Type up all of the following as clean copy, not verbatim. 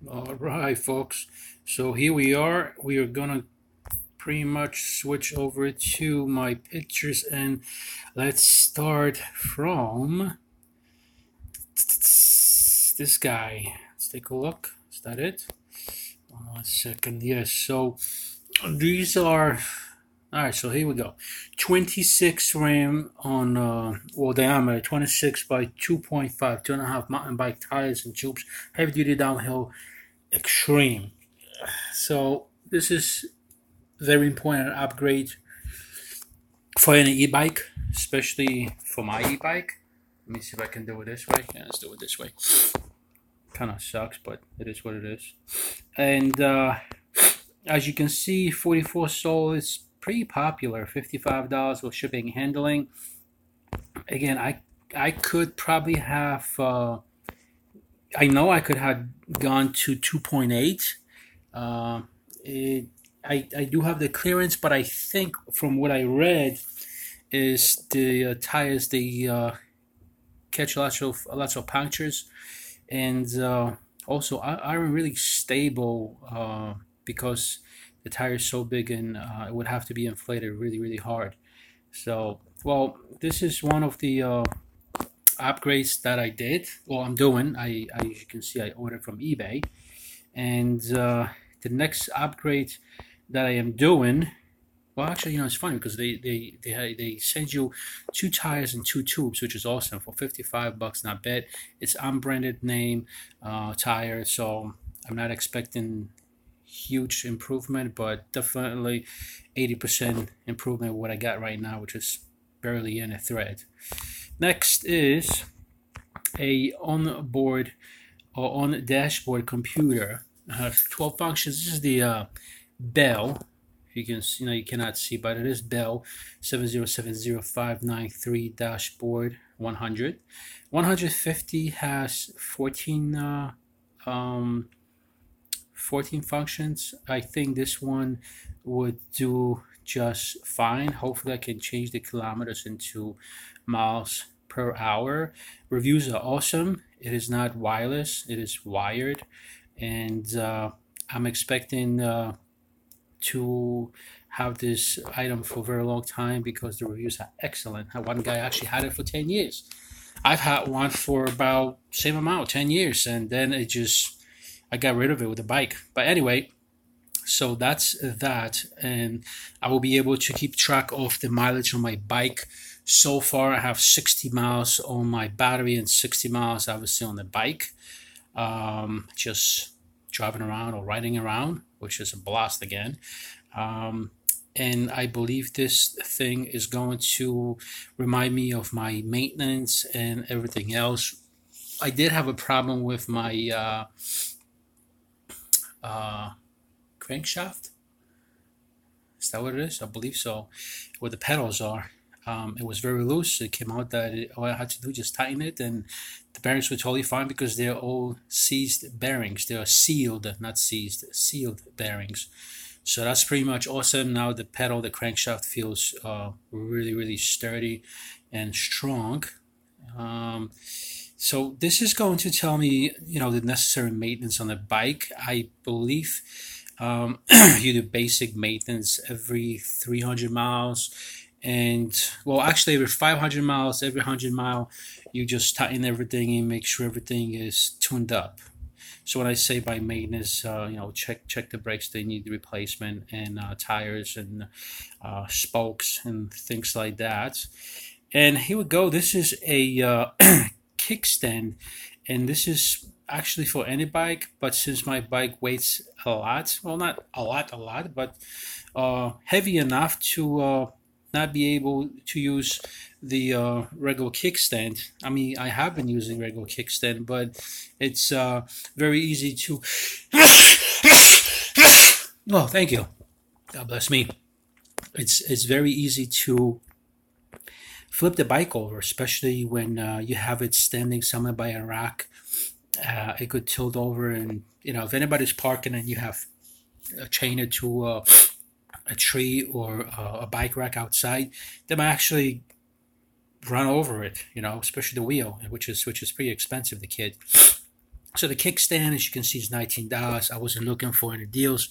All right, folks. So here we are. We are gonna pretty much switch over to my pictures and let's start from this guy. Let's take a look. Is that it? 1 second. Yes. So these are. All right. So here we go. 26 rim on diameter 26 by 2.5, 2.5 mountain bike tires and tubes, heavy duty downhill extreme. So this is very important upgrade for any e-bike, especially for my e-bike. Let me see if I can do it this way. Yeah, let's do it this way. Kind of sucks, but it is what it is. And as you can see, 44 Soul is pretty popular. $55 with shipping and handling. Again, I could probably have. I know I could have gone to 2.8. I do have the clearance, but I think from what I read is the tires they catch lots of punctures, and also aren't really stable because the tire is so big and it would have to be inflated really hard. So well, this is one of the upgrades that I did. Well, I'm doing. As you can see, I ordered from eBay, and the next upgrade that I am doing. Well, actually, it's funny because they send you 2 tires and 2 tubes, which is awesome for $55. Not bad. It's unbranded name tire, so I'm not expecting huge improvement, but definitely 80% improvement with what I got right now, which is barely in a thread. Next is a onboard or on dashboard computer. 12 functions. This is the Bell. You can you cannot see, but it is Bell 7070593 dashboard 100. 150 has 14 functions. I think this one would do just fine. Hopefully I can change the kilometers into miles per hour. Reviews are awesome. It is not wireless, it is wired, and I'm expecting to have this item for a very long time because the reviews are excellent. One guy actually had it for 10 years. I've had one for about same amount, 10 years, and then I got rid of it with the bike. But anyway, so that's that, and I will be able to keep track of the mileage on my bike. So far, I have 60 miles on my battery and 60 miles, obviously, on the bike. Just driving around or riding around, which is a blast again. And I believe this thing is going to remind me of my maintenance and everything else. I did have a problem with my crankshaft. Is that what it is? I believe so. Where the pedals are. It was very loose. It came out that all I had to do just tighten it, and the bearings were totally fine because they're all seized bearings. They are sealed, not seized, sealed bearings. So that's pretty much awesome. Now the crankshaft feels really sturdy and strong. So this is going to tell me, the necessary maintenance on the bike. I believe you do basic maintenance every 300 miles. And well, actually, every 500 miles, every 100 mile, you just tighten everything and make sure everything is tuned up. So when I say by maintenance, check the brakes, they need the replacement, and tires and spokes and things like that. And here we go. This is a kickstand, and this is actually for any bike. But since my bike weighs a lot, well, not a lot, but heavy enough to not be able to use the regular kickstand. I mean, I have been using regular kickstand, but it's very easy to. Oh, thank you. God bless me. It's very easy to flip the bike over, especially when you have it standing somewhere by a rack. It could tilt over, and if anybody's parking and you have chained it to a tree or a bike rack outside, they might actually run over it, especially the wheel, which is pretty expensive, the kit. So the kickstand, as you can see, is $19. I wasn't looking for any deals.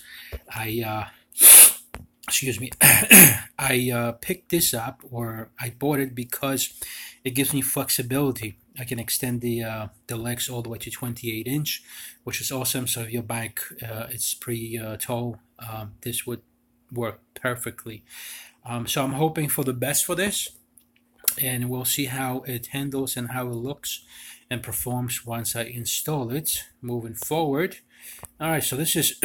I excuse me, I picked this up, or I bought it because it gives me flexibility. I can extend the legs all the way to 28 inch, which is awesome. So if your bike is pretty tall, this would work perfectly. So I'm hoping for the best for this, and we'll see how it handles and how it looks and performs once I install it moving forward. All right, so this is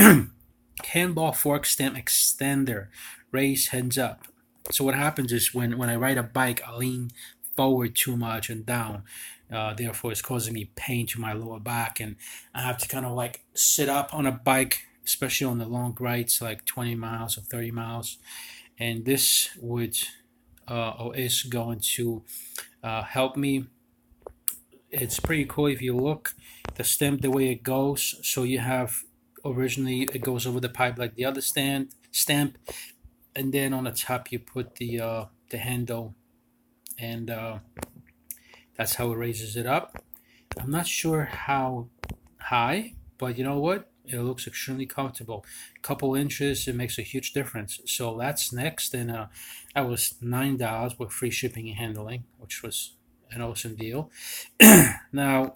handball fork stem extender, raise hands up. So what happens is when I ride a bike, I lean forward too much and down. Therefore, it's causing me pain to my lower back, and I have to kind of like sit up on a bike, especially on the long rides, like 20 miles or 30 miles. And this would or is going to help me. It's pretty cool if you look the stem the way it goes. So you have originally it goes over the pipe like the other stamp, and then on the top you put the handle, and that's how it raises it up. I'm not sure how high, but you know what? It looks extremely comfortable. Couple inches, it makes a huge difference. So that's next, and that was $9 with free shipping and handling, which was an awesome deal. Now,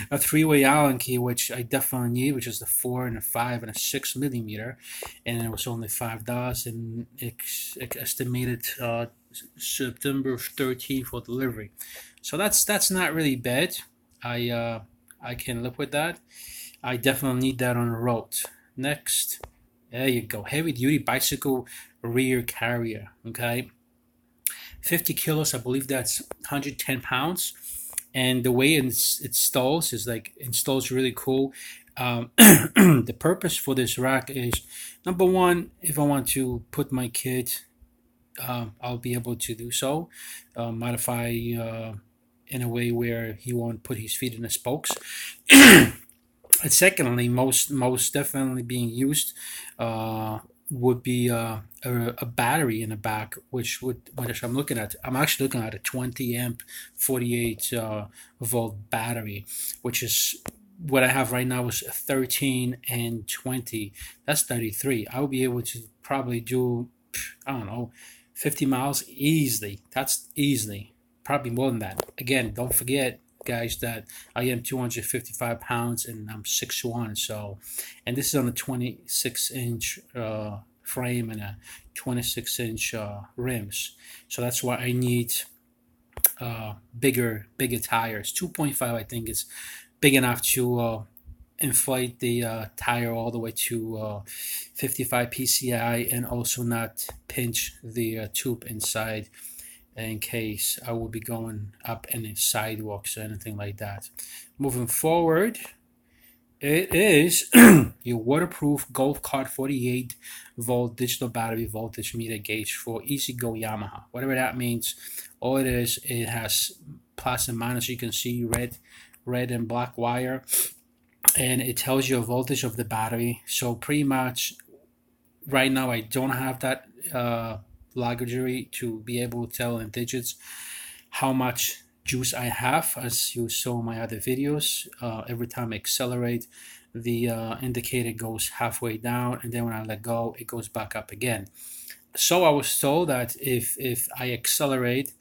a three-way Allen key, which I definitely need, which is the 4 and a 5 and a 6 millimeter, and it was only $5, and estimated September 13th for delivery. So that's not really bad. I can live with that. I definitely need that on the road. Next, there you go, heavy duty bicycle rear carrier. Okay, 50 kilos, I believe that's 110 pounds. And the way it installs is like installs really cool. The purpose for this rack is, number one, if I want to put my kid, I'll be able to do so. Modify in a way where he won't put his feet in the spokes. And secondly, most definitely being used would be a battery in the back, which I'm looking at. I'm actually looking at a 20 amp, 48 volt battery, which is what I have right now is 13 and 20. That's 33. I will be able to probably do, I don't know, 50 miles easily. That's easily. Probably more than that. Again, don't forget, guys, that I am 255 pounds and I'm 6'1". So, and this is on a 26-inch frame and a 26-inch rims. So that's why I need bigger tires. 2.5, I think, is big enough to inflate the tire all the way to 55 psi, and also not pinch the tube inside, in case I will be going up any sidewalks or anything like that. Moving forward, it is your waterproof Golf Cart 48 volt digital battery voltage meter gauge for Easy Go Yamaha. Whatever that means, all it is, it has plus and minus. You can see red and black wire, and it tells you a voltage of the battery. So pretty much right now I don't have that luxury to be able to tell in digits how much juice I have. As you saw in my other videos, every time I accelerate, the indicator goes halfway down, and then when I let go, it goes back up again. So I was told that if I accelerate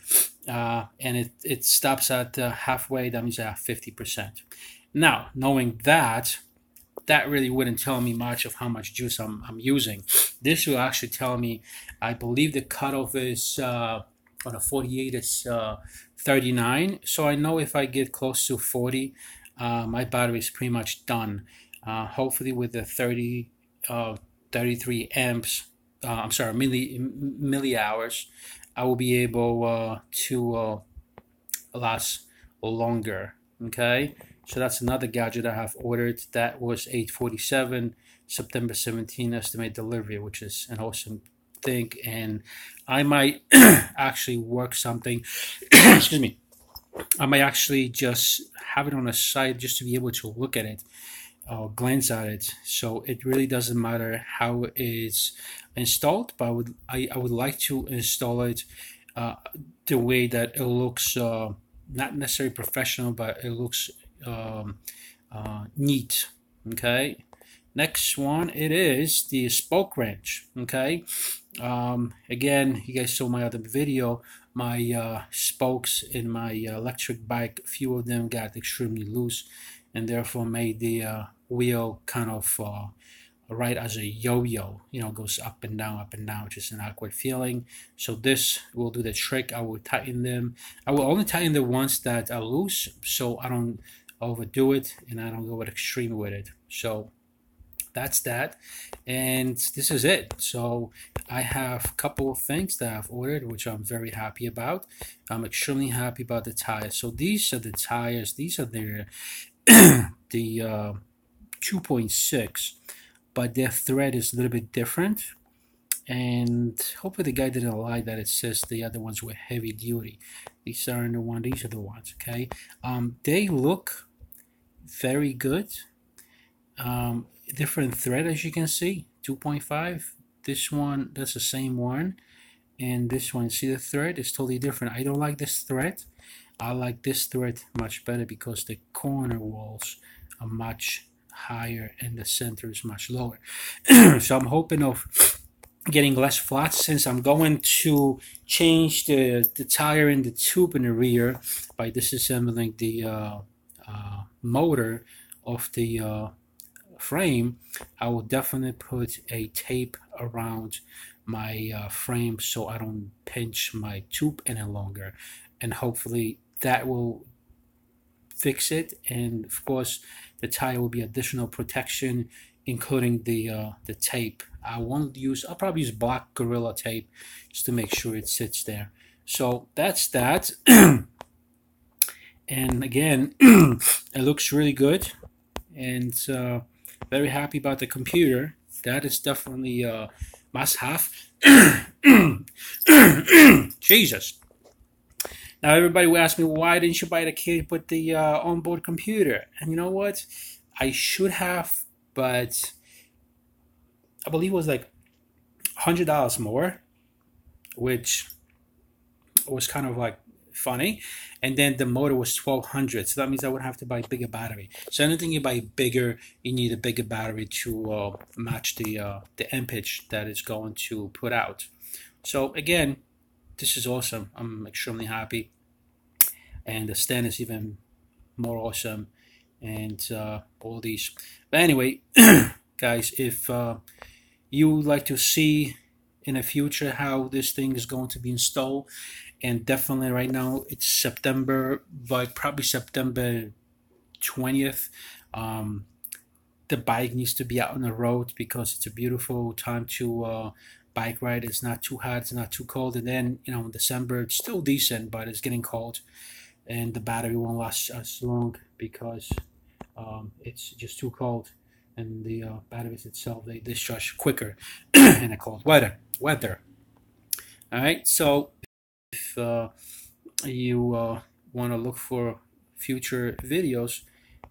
and it stops at halfway, that means I have 50%. Now, knowing that really wouldn't tell me much of how much juice I'm using. This will actually tell me, I believe the cutoff is on a 48 is 39. So I know if I get close to 40, my battery is pretty much done. Hopefully with the 33 amps, I'm sorry, milli hours, I will be able to last longer. Okay. So that's another gadget I have ordered. That was $847, September 17 estimate delivery, which is an awesome thing. And I might actually work something. Excuse me. I might actually just have it on the side just to be able to look at it or glance at it. So it really doesn't matter how it's installed, but I would like to install it the way that it looks, not necessarily professional, but it looks neat. Okay. Next one, it is the spoke wrench. Okay. Again, you guys saw my other video. My spokes in my electric bike, a few of them got extremely loose, and therefore made the wheel kind of right as a yo-yo. You know, goes up and down, which is an awkward feeling. So this will do the trick. I will tighten them. I will only tighten the ones that are loose, so I don't overdo it and I don't go with extreme with it. So that's that, and this is it. So I have a couple of things that I've ordered, which I'm very happy about. I'm extremely happy about the tires. So these are the tires. These are the the 2.6, but their thread is a little bit different, and hopefully the guy didn't lie that it says the other ones were heavy duty. These aren't the ones. These are the ones. Okay, they look very good. Different thread, as you can see, 2.5. This one, that's the same one, and this one, see the thread is totally different. I don't like this thread. I like this thread much better because the corner walls are much higher and the center is much lower. So I'm hoping of getting less flat, since I'm going to change the tire in the tube in the rear by disassembling the motor of the frame. I will definitely put a tape around my frame so I don't pinch my tube any longer, and hopefully that will fix it. And of course the tire will be additional protection, including the tape. I'll probably use black Gorilla tape just to make sure it sits there. So that's that. And again, it looks really good, and very happy about the computer. That is definitely a must-have. Jesus. Now everybody will ask me, why didn't you buy the kit with the onboard computer? And you know what? I should have, but I believe it was like $100 more, which was kind of like funny. And then the motor was 1200, so that means I would have to buy a bigger battery. So anything you buy bigger, you need a bigger battery to match the ampage that it's going to put out. So again, this is awesome. I'm extremely happy, and the stand is even more awesome, and all these. But anyway, guys, if you would like to see in the future how this thing is going to be installed, and definitely right now it's September, but probably September 20th, the bike needs to be out on the road because it's a beautiful time to bike ride. It's not too hot, it's not too cold, and then in December it's still decent, but it's getting cold, and the battery won't last as long because it's just too cold, and the batteries itself, they discharge quicker in the cold weather. All right, so if you want to look for future videos,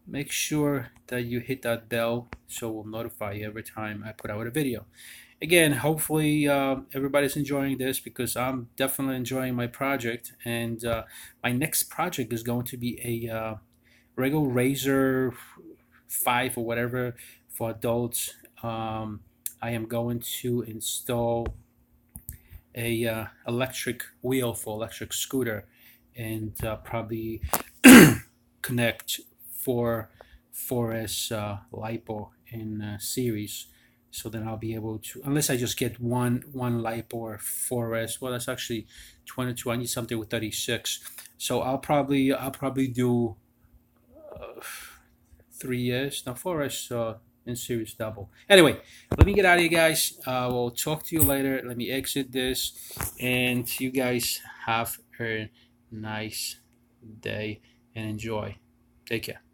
make sure that you hit that bell so we'll notify you every time I put out a video. Again, hopefully everybody's enjoying this, because I'm definitely enjoying my project, and my next project is going to be a regular Razor 5 or whatever for adults. I am going to install a electric wheel for electric scooter, and probably connect 4S LiPo in series, so then I'll be able to, unless I just get one LiPo or 4S. Well, that's actually 22. I need something with 36, so I'll probably do 3 years now, 4S in series double. Anyway, let me get out of here, guys. We'll talk to you later. Let me exit this, and you guys have a nice day and enjoy. Take care.